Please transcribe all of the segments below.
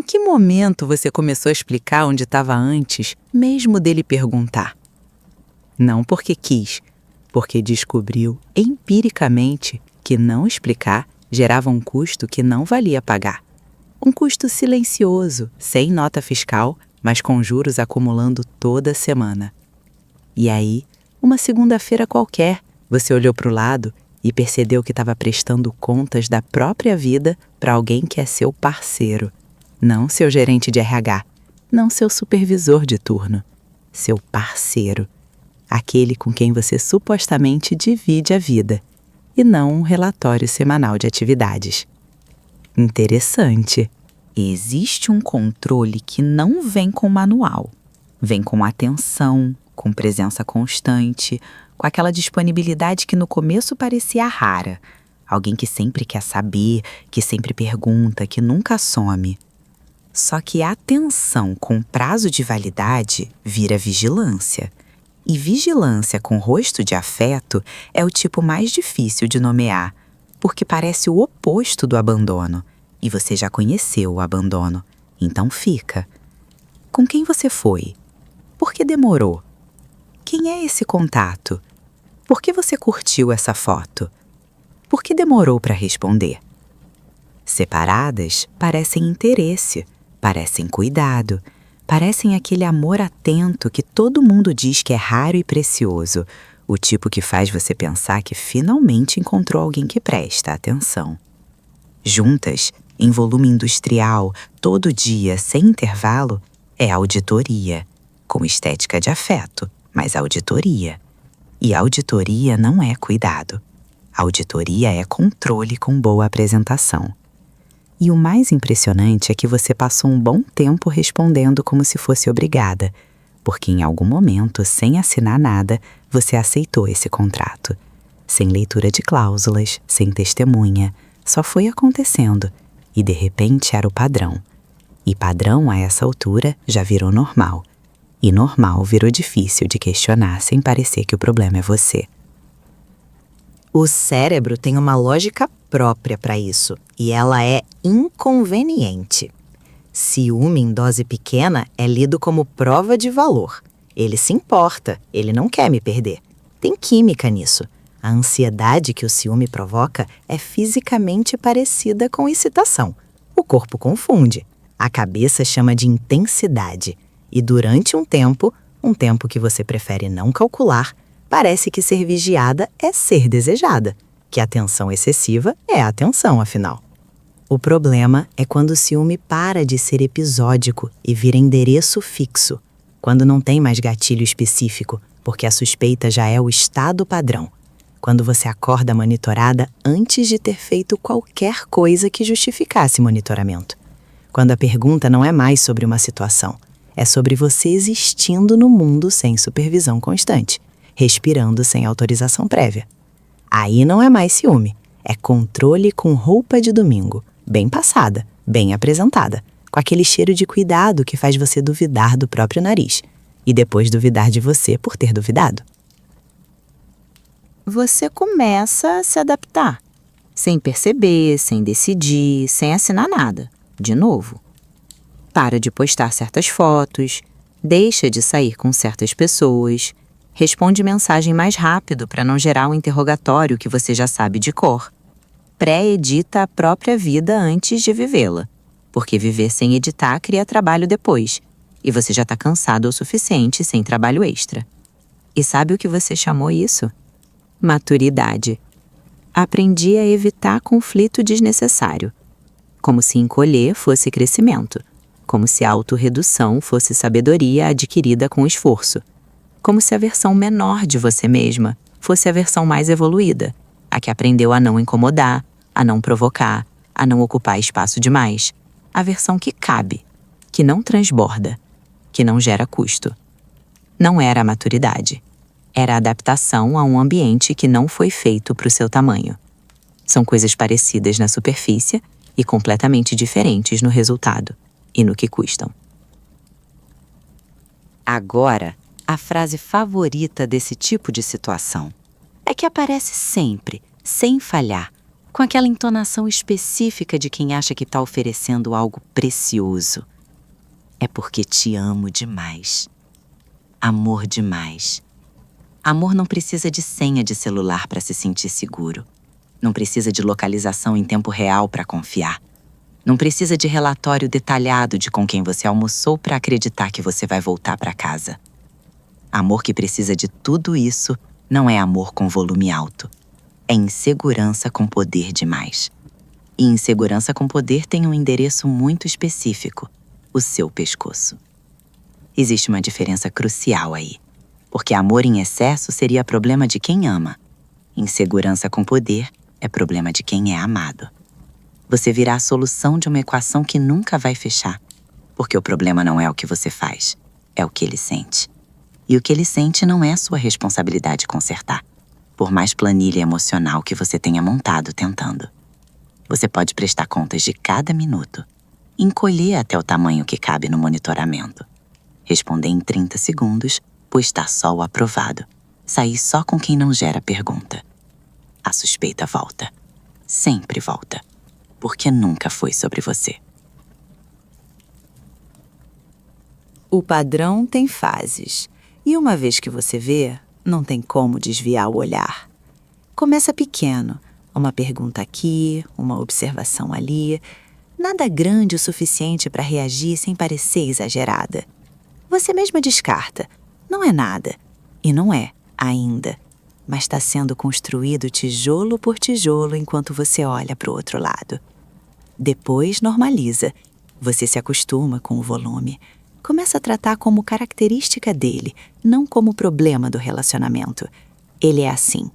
que momento você começou a explicar onde estava antes, mesmo dele perguntar? Não porque quis, porque descobriu empiricamente que não explicar gerava um custo que não valia pagar. Um custo silencioso, sem nota fiscal, mas com juros acumulando toda semana. E aí, uma segunda-feira qualquer, você olhou para o lado e percebeu que estava prestando contas da própria vida para alguém que é seu parceiro. Não seu gerente de RH, não seu supervisor de turno. Seu parceiro. Aquele com quem você supostamente divide a vida, e não um relatório semanal de atividades. Interessante. Existe um controle que não vem com manual. Vem com atenção, com presença constante, com aquela disponibilidade que no começo parecia rara. Alguém que sempre quer saber, que sempre pergunta, que nunca some. Só que a atenção com prazo de validade vira vigilância. E vigilância com rosto de afeto é o tipo mais difícil de nomear, porque parece o oposto do abandono. E você já conheceu o abandono, então fica. Com quem você foi? Por que demorou? Quem é esse contato? Por que você curtiu essa foto? Por que demorou para responder? Separadas, parecem interesse, parecem cuidado, parecem aquele amor atento que todo mundo diz que é raro e precioso, o tipo que faz você pensar que finalmente encontrou alguém que presta atenção. Juntas, em volume industrial, todo dia, sem intervalo, é auditoria, com estética de afeto, mas auditoria. E auditoria não é cuidado. Auditoria é controle com boa apresentação. E o mais impressionante é que você passou um bom tempo respondendo como se fosse obrigada, porque em algum momento, sem assinar nada, você aceitou esse contrato. Sem leitura de cláusulas, sem testemunha, só foi acontecendo, e de repente era o padrão. E padrão, a essa altura, já virou normal. E normal virou difícil de questionar sem parecer que o problema é você. O cérebro tem uma lógica própria para isso, e ela é inconveniente. Ciúme em dose pequena é lido como prova de valor. Ele se importa, ele não quer me perder. Tem química nisso. A ansiedade que o ciúme provoca é fisicamente parecida com excitação. O corpo confunde. A cabeça chama de intensidade. E durante um tempo que você prefere não calcular, parece que ser vigiada é ser desejada, que atenção excessiva é atenção, afinal. O problema é quando o ciúme para de ser episódico e vira endereço fixo, quando não tem mais gatilho específico, porque a suspeita já é o estado padrão, quando você acorda monitorada antes de ter feito qualquer coisa que justificasse monitoramento, quando a pergunta não é mais sobre uma situação, é sobre você existindo no mundo sem supervisão constante, respirando sem autorização prévia. Aí não é mais ciúme, é controle com roupa de domingo, bem passada, bem apresentada, com aquele cheiro de cuidado que faz você duvidar do próprio nariz, e depois duvidar de você por ter duvidado. Você começa a se adaptar, sem perceber, sem decidir, sem assinar nada, de novo. Para de postar certas fotos, deixa de sair com certas pessoas, responde mensagem mais rápido para não gerar um interrogatório que você já sabe de cor. Pré-edita a própria vida antes de vivê-la, porque viver sem editar cria trabalho depois, e você já está cansado o suficiente sem trabalho extra. E sabe o que você chamou isso? Maturidade. Aprendi a evitar conflito desnecessário, como se encolher fosse crescimento, como se a autorredução fosse sabedoria adquirida com esforço, como se a versão menor de você mesma fosse a versão mais evoluída, a que aprendeu a não incomodar, a não provocar, a não ocupar espaço demais, a versão que cabe, que não transborda, que não gera custo. Não era a maturidade. Era a adaptação a um ambiente que não foi feito para o seu tamanho. São coisas parecidas na superfície e completamente diferentes no resultado e no que custam. Agora, a frase favorita desse tipo de situação é que aparece sempre, sem falhar, com aquela entonação específica de quem acha que está oferecendo algo precioso. É porque te amo demais. Amor demais. Amor não precisa de senha de celular para se sentir seguro. Não precisa de localização em tempo real para confiar. Não precisa de relatório detalhado de com quem você almoçou para acreditar que você vai voltar para casa. Amor que precisa de tudo isso não é amor com volume alto. É insegurança com poder demais. E insegurança com poder tem um endereço muito específico: o seu pescoço. Existe uma diferença crucial aí, porque amor em excesso seria problema de quem ama. Insegurança com poder é problema de quem é amado. Você virá a solução de uma equação que nunca vai fechar, porque o problema não é o que você faz, é o que ele sente. E o que ele sente não é sua responsabilidade consertar, por mais planilha emocional que você tenha montado tentando. Você pode prestar contas de cada minuto, encolher até o tamanho que cabe no monitoramento, responder em 30 segundos, postar só o aprovado, sair só com quem não gera pergunta. A suspeita volta. Sempre volta. Porque nunca foi sobre você. O padrão tem fases. E uma vez que você vê, não tem como desviar o olhar. Começa pequeno. Uma pergunta aqui, uma observação ali. Nada grande o suficiente para reagir sem parecer exagerada. Você mesma descarta. Não é nada. E não é, ainda. Mas está sendo construído tijolo por tijolo enquanto você olha para o outro lado. Depois normaliza. Você se acostuma com o volume. Começa a tratar como característica dele, não como problema do relacionamento. Ele é assim,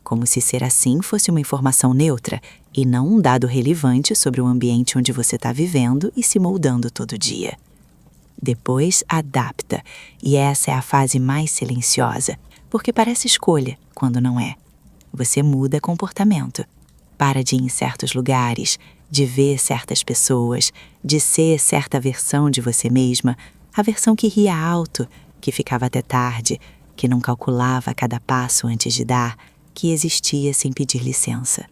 como se ser assim fosse uma informação neutra e não um dado relevante sobre o ambiente onde você está vivendo e se moldando todo dia. Depois adapta, e essa é a fase mais silenciosa, porque parece escolha, quando não é. Você muda comportamento. Para de ir em certos lugares, de ver certas pessoas, de ser certa versão de você mesma, a versão que ria alto, que ficava até tarde, que não calculava cada passo antes de dar, que existia sem pedir licença.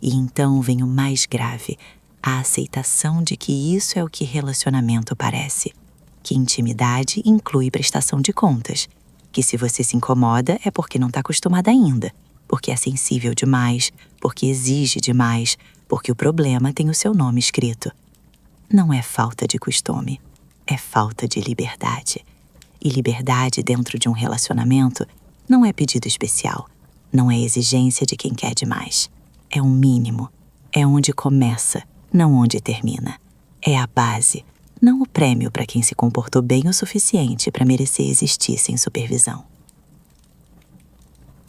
E então vem o mais grave, a aceitação de que isso é o que relacionamento parece, que intimidade inclui prestação de contas, que se você se incomoda é porque não está acostumada ainda, porque é sensível demais, porque exige demais, porque o problema tem o seu nome escrito. Não é falta de costume, é falta de liberdade. E liberdade dentro de um relacionamento não é pedido especial, não é exigência de quem quer demais. É um mínimo, é onde começa, não onde termina. É a base, não o prêmio para quem se comportou bem o suficiente para merecer existir sem supervisão.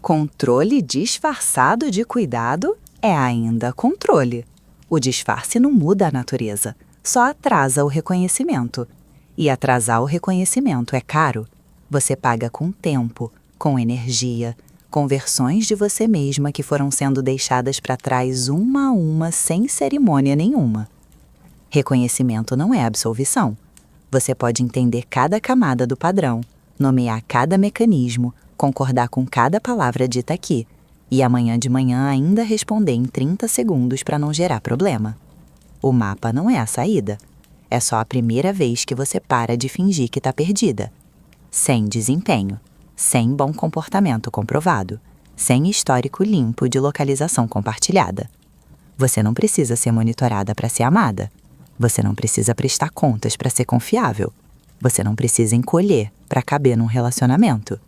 Controle disfarçado de cuidado é ainda controle. O disfarce não muda a natureza, só atrasa o reconhecimento. E atrasar o reconhecimento é caro. Você paga com tempo, com energia, com versões de você mesma que foram sendo deixadas para trás uma a uma sem cerimônia nenhuma. Reconhecimento não é absolvição. Você pode entender cada camada do padrão, nomear cada mecanismo, concordar com cada palavra dita aqui, e amanhã de manhã ainda responder em 30 segundos para não gerar problema. O mapa não é a saída. É só a primeira vez que você para de fingir que está perdida. Sem desempenho, sem bom comportamento comprovado, sem histórico limpo de localização compartilhada. Você não precisa ser monitorada para ser amada. Você não precisa prestar contas para ser confiável. Você não precisa encolher para caber num relacionamento.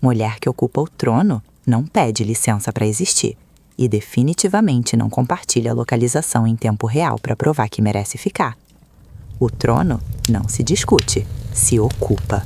Mulher que ocupa o trono não pede licença para existir e definitivamente não compartilha a localização em tempo real para provar que merece ficar. O trono não se discute, se ocupa.